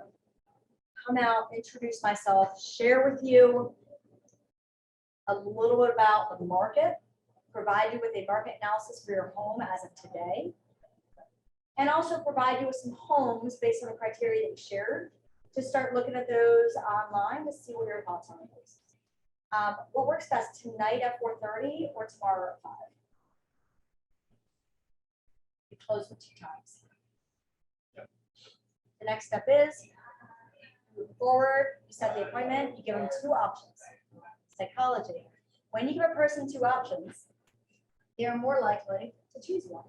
[SPEAKER 1] come out, introduce myself, share with you a little bit about the market, provide you with a market analysis for your home as of today, and also provide you with some homes based on the criteria that we shared to start looking at those online to see what your thoughts are on those. What works best, tonight at 4:30 or tomorrow at 5? We close with 2 times.
[SPEAKER 4] Yep.
[SPEAKER 1] The next step is move forward, you set the appointment, you give them 2 options. Psychology. When you give a person 2 options, they are more likely to choose one.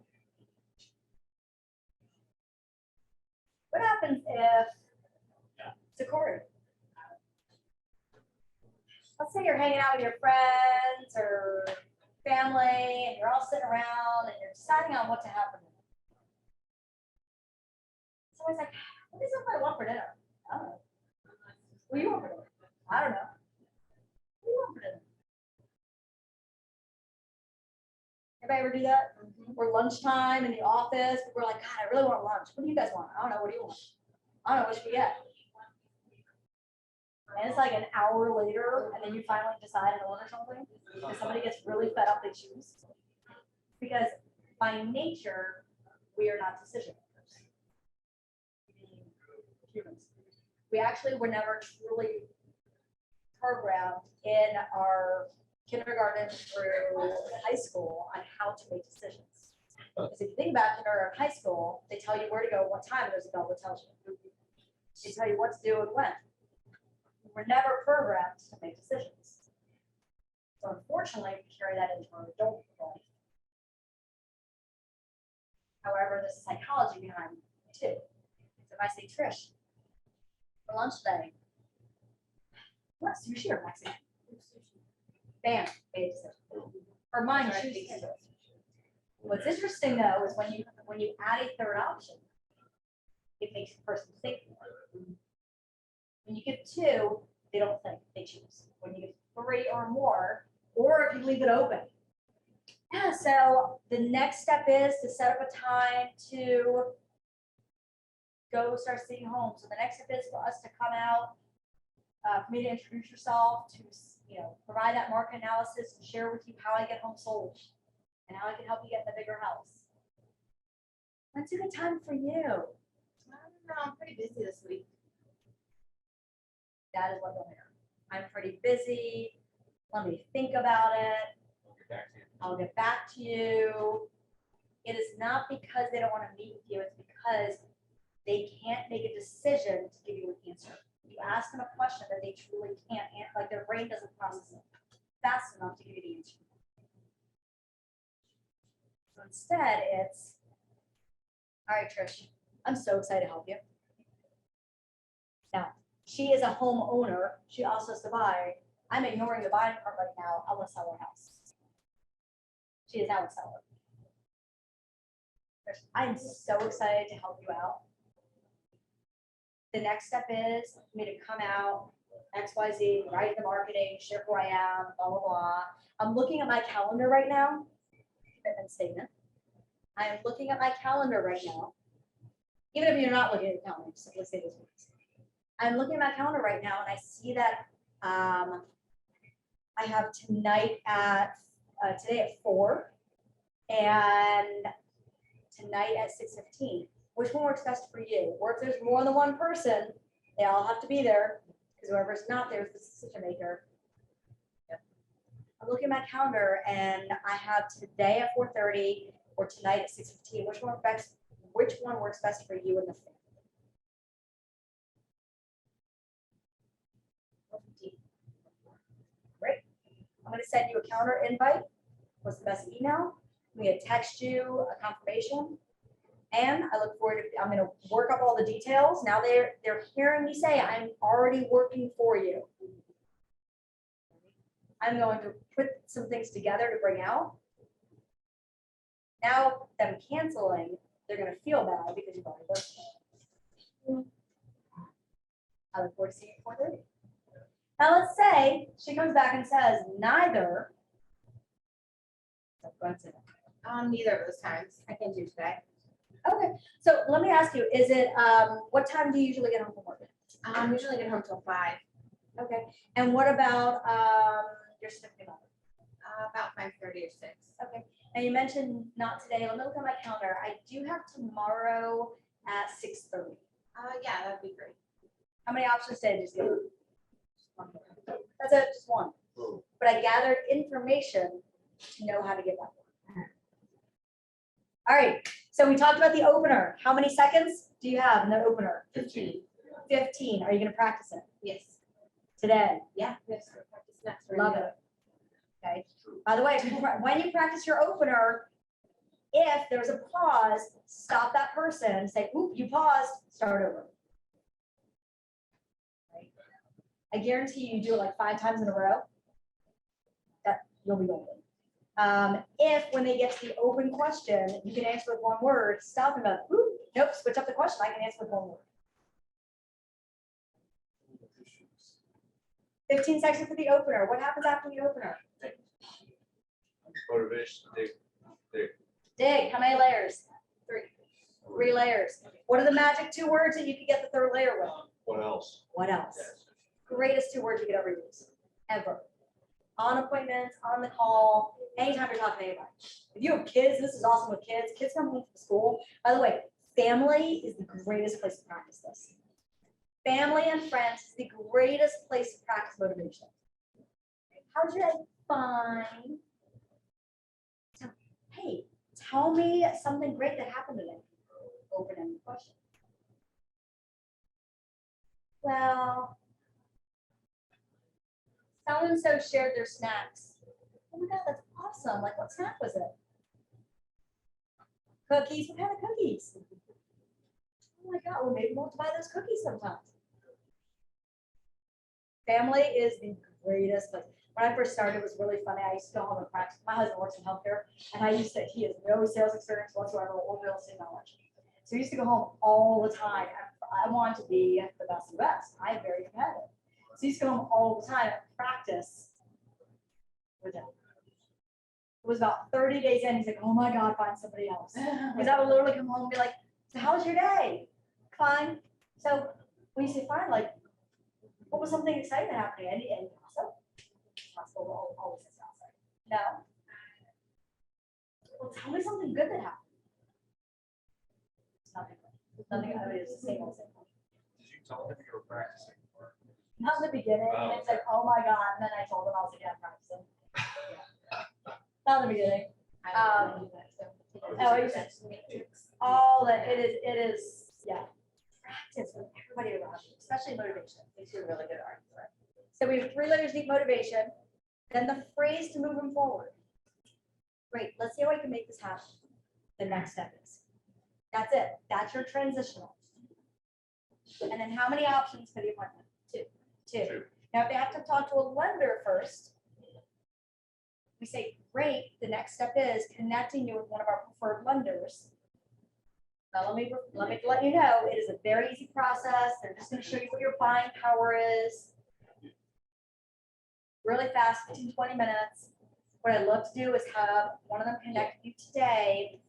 [SPEAKER 1] What happens if it's a Corey? Let's say you're hanging out with your friends or family and you're all sitting around and you're deciding on what to have for dinner. Someone's like, what is it I want for dinner? I don't know. What do you want for dinner? I don't know. What do you want for dinner? Anybody ever do that? Or lunchtime in the office, we're like, God, I really want lunch. What do you guys want? I don't know. What do you want? I don't know. What should we get? And it's like an hour later, and then you finally decide and order something. And somebody gets really fed up, they choose. Because by nature, we are not decision makers. Humans. We actually were never truly programmed in our kindergarten through high school on how to make decisions. Because if you think about kindergarten, high school, they tell you where to go, what time, there's a bell that tells you. They tell you what to do and when. We're never programmed to make decisions. So unfortunately, we carry that into our adult life. However, there's psychology behind it too. So if I say, Trish, for lunch today, what, sushi or Mexican? Bam, made a decision. Or mine, choose. What's interesting though is when you add a third option, it makes the person think more. When you give two, they don't think, they choose. When you give three or more, or if you leave it open. Yeah, so the next step is to set up a time to go start seeing homes. So the next step is for us to come out, for me to introduce yourself, to, provide that market analysis and share with you how I get home sold and how I can help you get in the bigger house. When's a good time for you?
[SPEAKER 5] I don't know, I'm pretty busy this week.
[SPEAKER 1] That is what I'm here. I'm pretty busy. Let me think about it.
[SPEAKER 3] I'll get back to you.
[SPEAKER 1] I'll get back to you. It is not because they don't want to meet with you, it's because they can't make a decision to give you an answer. You ask them a question that they truly can't answer, like their brain doesn't process it fast enough to give you the answer. So instead, it's, all right, Trish, I'm so excited to help you. Now, she is a homeowner. She also has to buy. I'm ignoring the buying part right now. I want to sell her house. She is now a seller. I'm so excited to help you out. The next step is for me to come out, XYZ, write the marketing, share who I am, blah, blah, blah. I'm looking at my calendar right now. Commitment statement. I am looking at my calendar right now. Even if you're not looking at your calendar, just let's say this words. I'm looking at my calendar right now and I see that I have tonight at, today at 4 and tonight at 6:15. Which one works best for you? Or if there's more than one person, they all have to be there because whoever's not there is the decision maker. I'm looking at my calendar and I have today at 4:30 or tonight at 6:15. Which one works best for you and the family? Great. I'm going to send you a calendar invite. What's the best email? I'm going to text you a confirmation. And I look forward to, I'm going to work up all the details. Now they're hearing me say, I'm already working for you. I'm going to put some things together to bring out. Now them canceling, they're going to feel bad because you've already worked. I look forward to seeing you at 4:30. Now let's say she comes back and says neither.
[SPEAKER 5] Neither of those times. I can do today.
[SPEAKER 1] Okay, so let me ask you, is it, what time do you usually get home from work?
[SPEAKER 5] Usually get home till 5,
[SPEAKER 1] Okay, and what about, your significant other?
[SPEAKER 5] about 5:30 or 6.
[SPEAKER 1] Okay, and you mentioned not today, let me look at my calendar, I do have tomorrow at 6:30.
[SPEAKER 5] Yeah, that'd be great.
[SPEAKER 1] How many options did I just give? That's it, just one, but I gathered information to know how to get that one. All right, so we talked about the opener, how many seconds do you have in the opener?
[SPEAKER 3] 15.
[SPEAKER 1] 15, are you gonna practice it
[SPEAKER 5] Yes.
[SPEAKER 1] today?
[SPEAKER 5] Yeah. Yes. Practice next.
[SPEAKER 1] Love it. Okay. By the way, when you practice your opener, if there's a pause, stop that person, say, oop, you paused, start over. Right? I guarantee you do it like 5 times in a row, that you'll be golden. If when they get to the open question, you can answer with one word, stop them up, oop, nope, switch up the question, I can answer with one word. 15 seconds for the opener. What happens after the opener?
[SPEAKER 3] Motivation,
[SPEAKER 1] Dig, how many layers? 3 layers. What are the magic 2 words that you could get the 3rd layer with?
[SPEAKER 3] what else?
[SPEAKER 1] What else? Greatest 2 words you could ever use, ever. On appointments, on the call, anytime you're talking to anybody. If you have kids, this is awesome with kids. Kids come home from school. By the way, family is the greatest place to practice this. Family and friends is the greatest place to practice motivation. How's your day? Fine. So, hey, tell me something great that happened today. Open-ended question. Well, so-and-so shared their snacks. Oh my God, that's awesome. Like, what snack was it? Cookies. What kind of cookies? Oh my God, well, maybe we'll have to buy those cookies sometimes. Family is the greatest place. When when I first started, it was really funny. I used to go home and practice. My husband works in healthcare, and he has no sales experience whatsoever or real estate knowledge. So I used to go home all the time. I wanted to be the best of the best. I'm very competitive. So I used to go home all the time and practice with him. It was about 30 days in. He's like, oh my God, find somebody else. Because I would literally come home and be like, so how was your day? Fine. So when you say fine, like, what was something exciting that happened? And also, hospital always says outside. No. Well, tell me something good that happened. It's nothing. Nothing. I mean, it's the same old thing.
[SPEAKER 3] Did you tell him you were practicing? Or-
[SPEAKER 1] Not in the beginning.
[SPEAKER 3] Oh,
[SPEAKER 1] It's like, oh my God. And then I told him I was like, yeah, I'm practicing. Not in the beginning. Oh, you said all that it is, yeah. Practice with everybody around you, especially motivation.
[SPEAKER 5] Makes you a really good argument.
[SPEAKER 1] So we have 3 layers deep motivation, then the phrase to move them forward. Great, let's see how we can make this happen. The next step is. That's it. That's your transitional. And then how many options for the appointment? 2.
[SPEAKER 3] Two.
[SPEAKER 1] Now, if they have to talk to a lender first, we say, great, the next step is connecting you with one of our preferred lenders. Now, let me let you know, it is a very easy process. They're just gonna show you what your buying power is. Really fast, 15, 20 minutes. What I'd love to do is have one of them connect you today.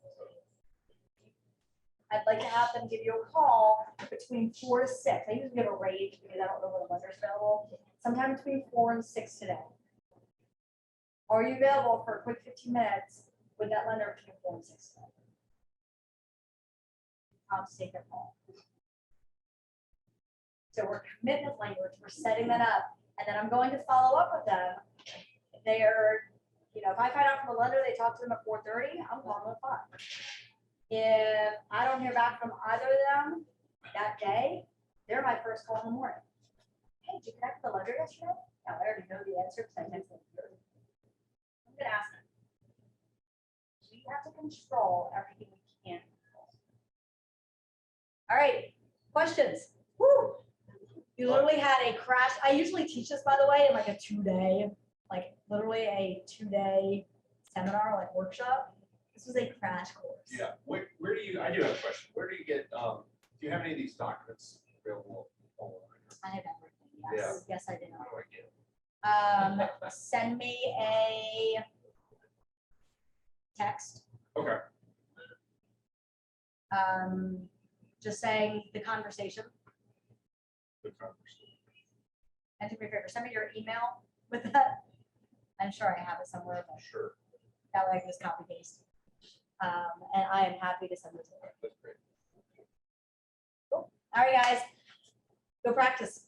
[SPEAKER 1] I'd like to have them give you a call between 4 to 6. I usually give a range because I don't know when the lender's available. Sometime between 4 and 6 today. Are you available for a quick 15 minutes with that lender between 4 and 6 today? I'll just take their call. So we're commitment language, we're setting that up, and then I'm going to follow up with them. If they are, if I find out from a lender, they talk to them at 4:30, I'm calling them at 5. If I don't hear back from either of them that day, they're my first call in the morning. Hey, did you connect with the lender yesterday? No, I already know the answer because I texted them. I'm gonna ask them. We have to control everything we can. All right, questions? Woo! You literally had a crash. I usually teach this, by the way, in like a 2-day, like literally a 2-day seminar, like workshop. This was a crash course.
[SPEAKER 3] Yeah, where do you, I do have a question. Where do you get, do you have any of these documents available online?
[SPEAKER 1] I have everything. Yes, yes, I did.
[SPEAKER 3] How do I get it?
[SPEAKER 1] Send me a text.
[SPEAKER 3] Okay,
[SPEAKER 1] Just saying the conversation.
[SPEAKER 3] good conversation.
[SPEAKER 1] And do me a favor, send me your email with that. I'm sure I have it somewhere, but
[SPEAKER 3] Sure,
[SPEAKER 1] that way I can just copy paste. And I am happy to send it to you.
[SPEAKER 3] that's great.
[SPEAKER 1] Cool. All right, guys, go practice.